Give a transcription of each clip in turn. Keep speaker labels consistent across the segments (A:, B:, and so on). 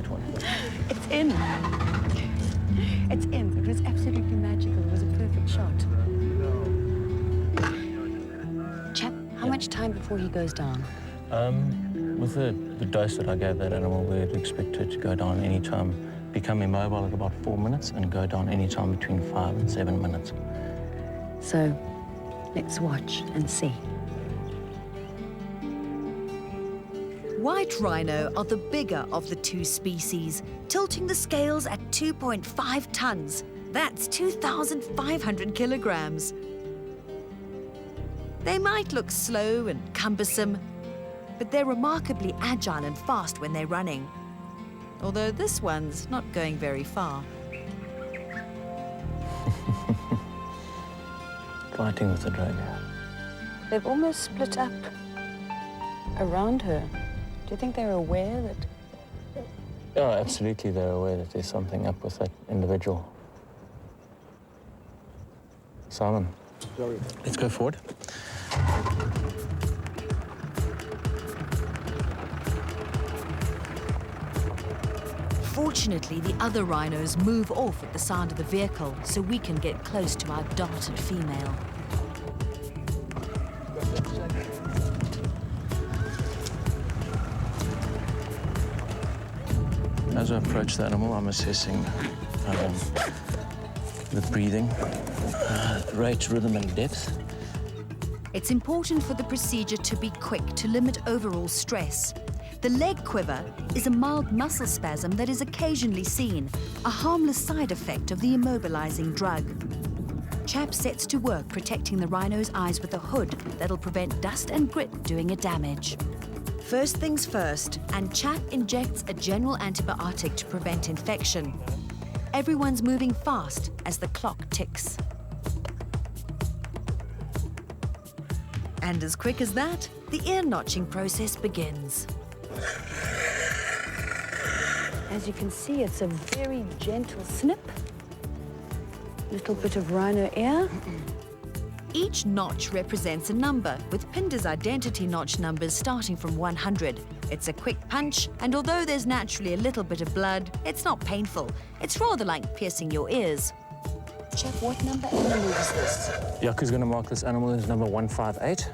A: that one.
B: It's in. It's in. It was absolutely magical. It was a perfect shot. Chap, how much time before he goes down?
A: With the dose that I gave that animal, we'd expect it to go down any time, become immobile at about 4 minutes and go down any time between 5 and 7 minutes.
B: So, let's watch and see.
C: White rhino are the bigger of the two species, tilting the scales at 2.5 tons. That's 2,500 kilograms. They might look slow and cumbersome, but they're remarkably agile and fast when they're running. Although this one's not going very far.
A: Fighting with the drag.
B: They've almost split up around her. Do you think they're aware that...
A: Oh, absolutely, they're aware that there's something up with that individual. Simon, let's go forward.
C: Fortunately, the other rhinos move off at the sound of the vehicle, so we can get close to our darted female.
A: As I approach the animal, I'm assessing the breathing, rate, rhythm, and depth.
C: It's important for the procedure to be quick to limit overall stress. The leg quiver is a mild muscle spasm that is occasionally seen, a harmless side effect of the immobilizing drug. Chap sets to work protecting the rhino's eyes with a hood that'll prevent dust and grit doing it damage. First things first, and Chap injects a general antibiotic to prevent infection. Everyone's moving fast as the clock ticks. And as quick as that, the ear notching process begins.
B: As you can see, it's a very gentle snip. Little bit of rhino ear.
C: Each notch represents a number, with Phinda's identity notch numbers starting from 100. It's a quick punch, and although there's naturally a little bit of blood, it's not painful. It's rather like piercing your ears.
B: Chap, what number animal is this?
A: Yaku's going to mark this animal as number 158.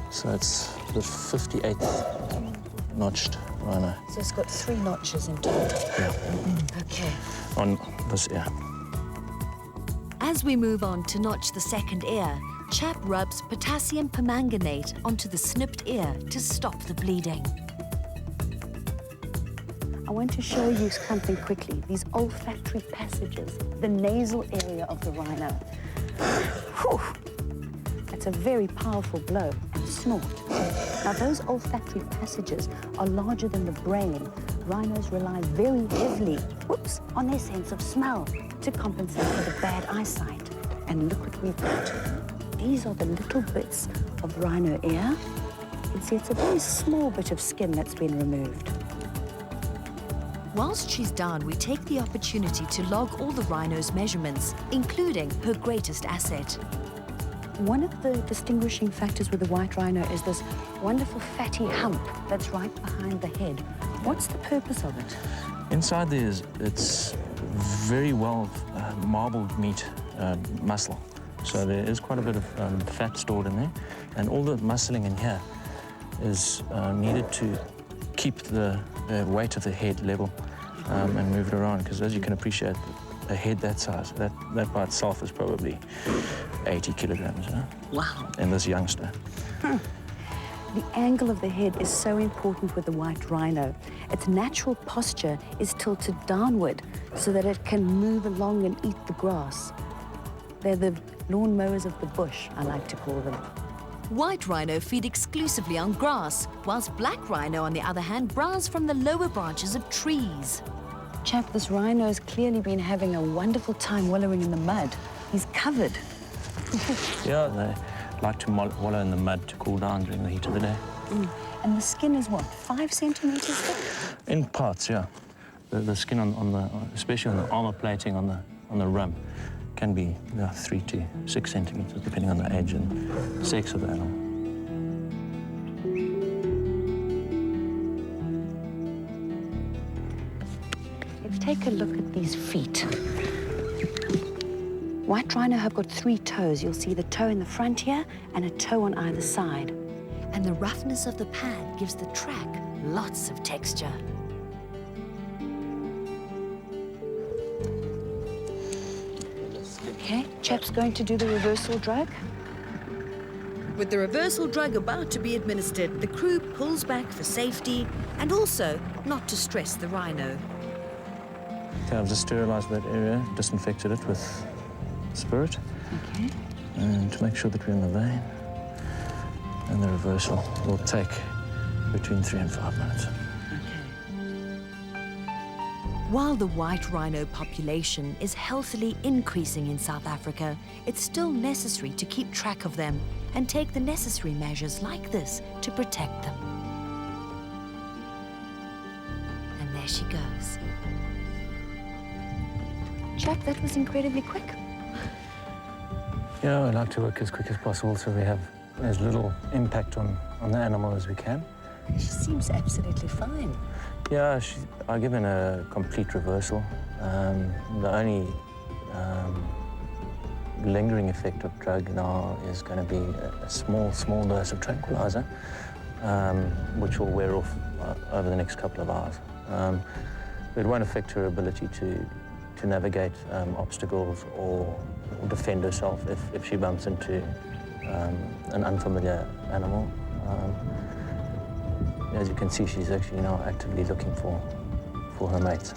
A: So it's the 58th notched rhino.
B: So it's got 3 notches in total.
A: Yeah.
B: Okay.
A: On this ear.
C: As we move on to notch the second ear, Chap rubs potassium permanganate onto the snipped ear to stop the bleeding.
B: I want to show you something quickly. These olfactory passages, the nasal area of the rhino. Whew. That's a very powerful blow and snort. Now, those olfactory passages are larger than the brain. Rhinos rely very heavily, on their sense of smell to compensate for the bad eyesight. And look what we've got. These are the little bits of rhino ear. You can see it's a very small bit of skin that's been removed.
C: Whilst she's down, we take the opportunity to log all the rhino's measurements, including her greatest asset.
B: One of the distinguishing factors with the white rhino is this wonderful fatty hump that's right behind the head. What's the purpose of it?
A: Inside there is, it's very well marbled meat muscle. So there is quite a bit of fat stored in there. And all the muscling in here is needed to keep the weight of the head level and move it around. Because as you can appreciate, a head that size, that by itself is probably 80 kilograms.
B: Wow.
A: In this youngster.
B: The angle of the head is so important with the white rhino. Its natural posture is tilted downward so that it can move along and eat the grass. They're the lawn mowers of the bush, I like to call them.
C: White rhino feed exclusively on grass, whilst black rhino, on the other hand, browse from the lower branches of trees.
B: Chap, this rhino's clearly been having a wonderful time wallowing in the mud. He's covered.
A: Yeah, they like to wallow in the mud to cool down during the heat of the day.
B: And the skin is what, 5 centimeters thick?
A: In parts, yeah. The skin especially on the armor plating on the rim, can be 3 to 6 centimeters, depending on the age and sex of the animal.
B: take a look at these feet. White rhino have got 3 toes. You'll see the toe in the front here and a toe on either side.
C: And the roughness of the pad gives the track lots of texture.
B: Okay, chap's going to do the reversal drug.
C: With the reversal drug about to be administered, the crew pulls back for safety and also not to stress the rhino.
A: Okay, I've just sterilised that area, disinfected it with spirit.
B: Okay.
A: And to make sure that we're in the vein. And the reversal will take between 3 and 5 minutes.
C: While the white rhino population is healthily increasing in South Africa, it's still necessary to keep track of them and take the necessary measures like this to protect them. And there she goes.
B: Chap, that was incredibly quick.
A: Yeah, I like to work as quick as possible so we have as little impact on the animal as we can.
B: She seems absolutely fine.
A: Yeah, I given a complete reversal. The only lingering effect of drug now is going to be a small dose of tranquilizer, which will wear off over the next couple of hours. It won't affect her ability to navigate obstacles or defend herself if she bumps into an unfamiliar animal. As you can see, she's actually now actively looking for her mates.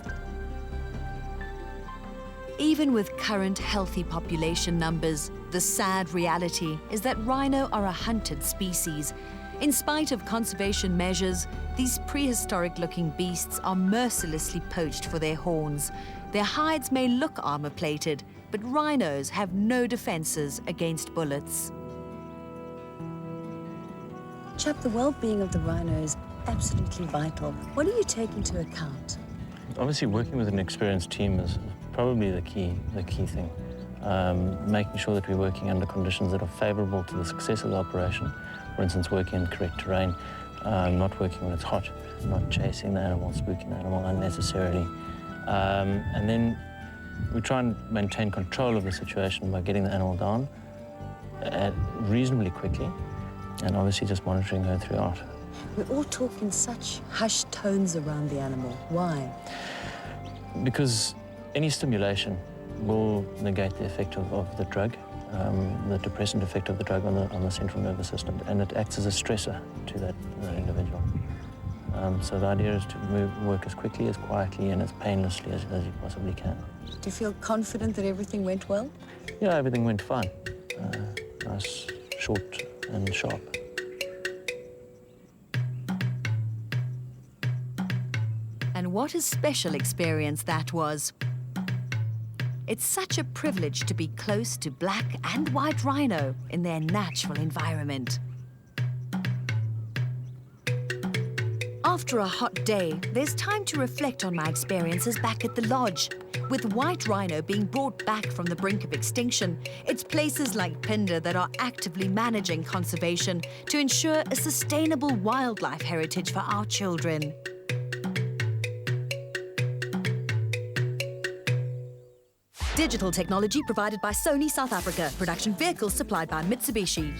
C: Even with current healthy population numbers, the sad reality is that rhino are a hunted species. In spite of conservation measures, these prehistoric-looking beasts are mercilessly poached for their horns. Their hides may look armor-plated, but rhinos have no defenses against bullets.
B: Chap, the well-being of the rhino is absolutely vital. What do you take into account?
A: Obviously, working with an experienced team is probably the key thing. Making sure that we're working under conditions that are favourable to the success of the operation. For instance, working in correct terrain, not working when it's hot, not chasing the animal, spooking the animal unnecessarily. And then we try and maintain control of the situation by getting the animal down reasonably quickly, and obviously just monitoring her throughout.
B: We all talk in such hushed tones around the animal. Why?
A: Because any stimulation will negate the effect of the drug, the depressant effect of the drug on the central nervous system, and it acts as a stressor to that individual. So the idea is to work as quickly, as quietly, and as painlessly as you possibly can.
B: Do you feel confident that everything went well?
A: Yeah, everything went fine. Nice, short and sharp.
C: And what a special experience that was. It's such a privilege to be close to black and white rhino in their natural environment. After a hot day, there's time to reflect on my experiences back at the lodge. With white rhino being brought back from the brink of extinction, it's places like Phinda that are actively managing conservation to ensure a sustainable wildlife heritage for our children. Digital technology provided by Sony South Africa. Production vehicles supplied by Mitsubishi.